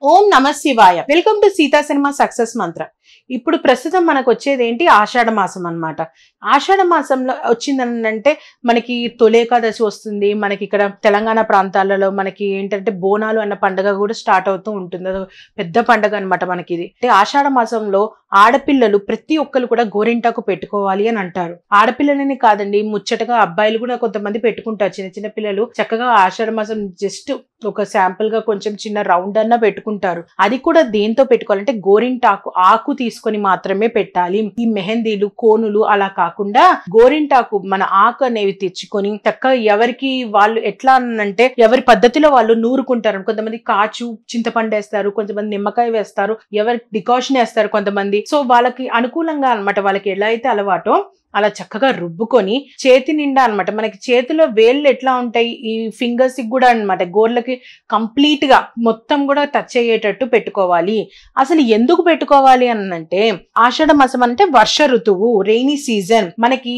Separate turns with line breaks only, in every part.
ఓం నమ శివాయ. Welcome to Sita cinema success మంత్ర. ఇప్పుడు ప్రస్తుతం మనకు వచ్చేది ఏంటి, ఆషాఢ మాసం అన్నమాట. ఆషాఢ మాసంలో వచ్చిందంటే మనకి తొలి ఏకాదశి వస్తుంది. మనకి ఇక్కడ తెలంగాణ ప్రాంతాలలో మనకి ఏంటంటే బోనాలు అన్న పండుగ కూడా స్టార్ట్ అవుతూ ఉంటుంది. అది పెద్ద పండుగ అనమాట మనకి. ఇది అంటే ఆషాఢ మాసంలో ఆడపిల్లలు ప్రతి ఒక్కరు కూడా గోరింటాకు పెట్టుకోవాలి అని అంటారు. ఆడపిల్లలని కాదండి, ముచ్చటగా అబ్బాయిలు కూడా కొంతమంది పెట్టుకుంటారు. చిన్న చిన్న పిల్లలు చక్కగా ఆషాఢ మాసం జస్ట్ ఒక శాంపుల్ గా కొంచెం చిన్న రౌండ్ అన్నా పెట్టుకుంటారు. అది కూడా దేంతో పెట్టుకోవాలంటే గోరింటాకు ఆకు తీసుకొని మాత్రమే పెట్టాలి. ఈ మెహందీలు కోనులు అలా కాకుండా గోరింటాకు మన ఆకు అనేవి తెచ్చుకొని చక్కగా ఎవరికి వాళ్ళు ఎట్లా అంటే ఎవరి పద్ధతిలో వాళ్ళు నూరుకుంటారు. కొంతమంది కాచు చింతపండు వేస్తారు, కొంతమంది నిమ్మకాయ వేస్తారు, ఎవరి డికాషన్ వేస్తారు కొంతమంది. సో వాళ్ళకి అనుకూలంగా అన్నమాట, వాళ్ళకి ఎలా అయితే అలవాటో అలా చక్కగా రుబ్బుకొని చేతి నిండా అన్నమాట. మనకి చేతిలో వేళ్ళు ఎట్లా ఉంటాయి, ఈ ఫింగర్స్ కి కూడా అన్నమాట, గోర్లకి కంప్లీట్ గా మొత్తం కూడా టచ్ అయ్యేటట్టు పెట్టుకోవాలి. అసలు ఎందుకు పెట్టుకోవాలి అంటే ఆషాఢ మాసం అంటే వర్ష ఋతువు, రెయినీ సీజన్. మనకి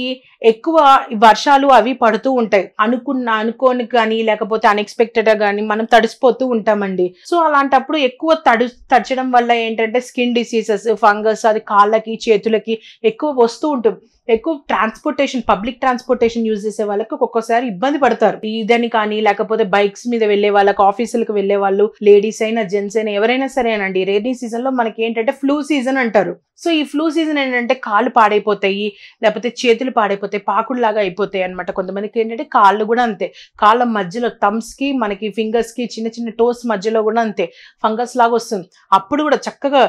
ఎక్కువ వర్షాలు అవి పడుతూ ఉంటాయి. అనుకోని కానీ లేకపోతే అన్ఎక్స్పెక్టెడ్ గా కానీ మనం తడిసిపోతూ ఉంటామండి. సో అలాంటప్పుడు ఎక్కువ తడచడం వల్ల ఏంటంటే స్కిన్ డిసీజెస్, ఫంగస్ అది కాళ్ళకి చేతులకి ఎక్కువ వస్తూ ఉంటుంది. ఎక్కువ ట్రాన్స్పోర్టేషన్, పబ్లిక్ ట్రాన్స్పోర్టేషన్ యూజ్ చేసే వాళ్ళకి ఒక్కొక్కసారి ఇబ్బంది పడతారు. ఇదని కానీ లేకపోతే బైక్స్ మీద వెళ్లే వాళ్ళకి, ఆఫీసులకు వెళ్లే వాళ్ళు, లేడీస్ అయినా జెంట్స్ అయినా ఎవరైనా సరేనండి. రైనీ సీజన్ లో మనకి ఏంటంటే ఫ్లూ సీజన్ అంటారు. సో ఈ ఫ్లూ సీజన్ ఏంటంటే కాళ్ళు పాడైపోతాయి, లేకపోతే చేతులు పాడైపోతాయి, పాకుడులాగా అయిపోతాయి అనమాట. కొంతమందికి ఏంటంటే కాళ్ళు కూడా అంతే, కాళ్ళ మధ్యలో థమ్స్ కి మనకి ఫింగర్స్ కి చిన్న చిన్న టోస్ మధ్యలో కూడా అంతే ఫంగస్ లాగా వస్తుంది. అప్పుడు కూడా చక్కగా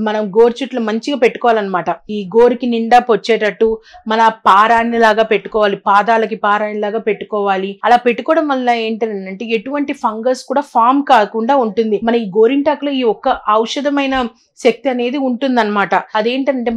మనం గోరు చుట్లు మంచిగా పెట్టుకోవాలన్నమాట. ఈ గోరుకి నిండా పొచ్చేటట్టు మన పారాణి లాగా పెట్టుకోవాలి, పాదాలకి పారాణి లాగా పెట్టుకోవాలి. అలా పెట్టుకోవడం వల్ల ఏంటంటే ఎటువంటి ఫంగస్ కూడా ఫామ్ కాకుండా ఉంటుంది. మన ఈ గోరింటాకులో ఈ ఒక్క ఔషధమైన శక్తి అనేది ఉంటుందన్నమాట. అదేంటంటే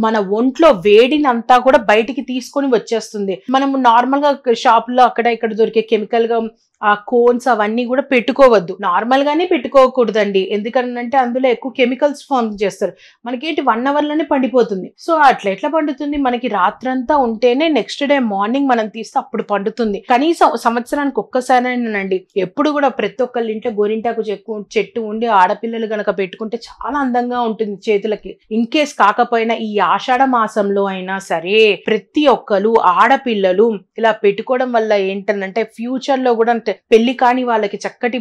మన ఒంట్లో వేడిని అంతా కూడా బయటికి తీసుకొని వచ్చేస్తుంది. మనము నార్మల్ గా షాప్ లో అక్కడ ఇక్కడ దొరికే కెమికల్ గా ఆ కోన్స్ అవన్నీ కూడా పెట్టుకోవద్దు, నార్మల్ గానే పెట్టుకోకూడదండి. ఎందుకంటే అందులో ఎక్కువ కెమికల్స్ ఫామ్ చేస్తారు. మనకేంటి 1 hour లోనే పండిపోతుంది. సో అట్లా ఎట్లా పండుతుంది, మనకి రాత్రంతా ఉంటేనే నెక్స్ట్ డే మార్నింగ్ మనం తీస్తే అప్పుడు పండుతుంది. కనీసం సంవత్సరానికి ఒక్కసారేనండి. ఎప్పుడు కూడా ప్రతి ఒక్కళ్ళ ఇంట్లో గోరింటాకు చెట్టు ఉండి ఆడపిల్లలు గనక పెట్టుకుంటే చాలా అందంగా ఉంటుంది చేతులకి. ఇన్ కేస్ కాకపోయినా ఈ ఆషాఢ మాసంలో అయినా సరే ప్రతి ఒక్కరు ఆడపిల్లలు ఇలా పెట్టుకోవడం వల్ల ఏంటంటే ఫ్యూచర్ లో కూడా పెళ్లి కాని వాళ్ళకి చక్కటి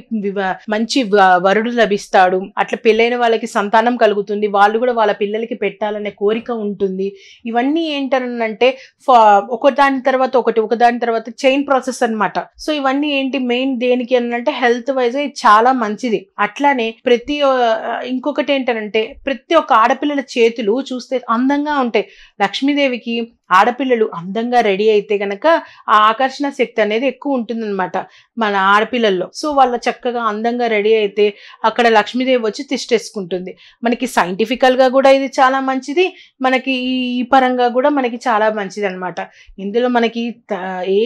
మంచి వరుడు లభిస్తాడు. అట్లా పెళ్ళైన వాళ్ళకి సంతానం కలుగుతుంది, వాళ్ళు కూడా వాళ్ళ పిల్లలకి పెట్టాలనే కోరిక ఉంటుంది. ఇవన్నీ ఏంటంటే ఒకదాని తర్వాత ఒకదాని తర్వాత చైన్ ప్రాసెస్ అన్నమాట. సో ఇవన్నీ ఏంటి మెయిన్ దేనికి అంటే హెల్త్ వైజ్ చాలా మంచిది. అట్లానే ఇంకొకటి ఏంటంటే ప్రతి ఒక్క ఆడపిల్లల చేతులు చూస్తే అందంగా ఉంటాయి. లక్ష్మీదేవికి ఆడపిల్లలు అందంగా రెడీ అయితే గనక ఆ ఆకర్షణ శక్తి అనేది ఎక్కువ ఉంటుందన్నమాట మన ఆడపిల్లల్లో. సో వాళ్ళ చక్కగా అందంగా రెడీ అయితే అక్కడ లక్ష్మీదేవి వచ్చి తిష్టేసుకుంటుంది. మనకి సైంటిఫికల్ గా కూడా ఇది చాలా మంచిది, మనకి ఈ పరంగా కూడా మనకి చాలా మంచిది అనమాట. ఇందులో మనకి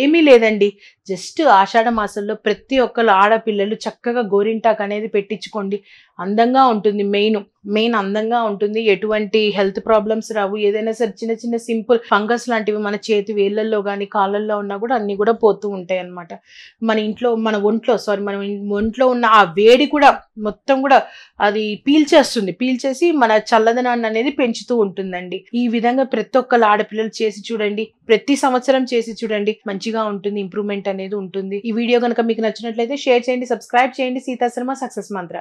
ఏమీ లేదండి. జస్ట్ ఆషాఢ మాసంలో ప్రతి ఒక్కరు ఆడపిల్లలు చక్కగా గోరింటాకు అనేది పెట్టించుకోండి. అందంగా ఉంటుంది, మెయిన్ అందంగా ఉంటుంది. ఎటువంటి హెల్త్ ప్రాబ్లమ్స్ రావు. ఏదైనా సరే చిన్న చిన్న సింపుల్ ఫంగస్ లాంటివి మన చేతి వేళ్ళల్లో కానీ కాళ్ళల్లో ఉన్నా కూడా అన్ని కూడా పోతూ ఉంటాయి అన్నమాట. మన ఒంట్లో ఉన్న ఆ వేడి కూడా మొత్తం కూడా అది పీల్చేసి మన చల్లదనాన్ని అనేది పెంచుతూ ఉంటుందండి. ఈ విధంగా ప్రతి ఒక్కరు ఆడపిల్లలు చేసి చూడండి, ప్రతి సంవత్సరం చేసి చూడండి, మంచిగా ఉంటుంది, ఇంప్రూవ్మెంట్ అనేది ఉంటుంది. ఈ వీడియో కనుక మీకు నచ్చినట్లయితే షేర్ చేయండి, సబ్స్క్రైబ్ చేయండి. సీతా సినిమా సక్సెస్ మంత్ర.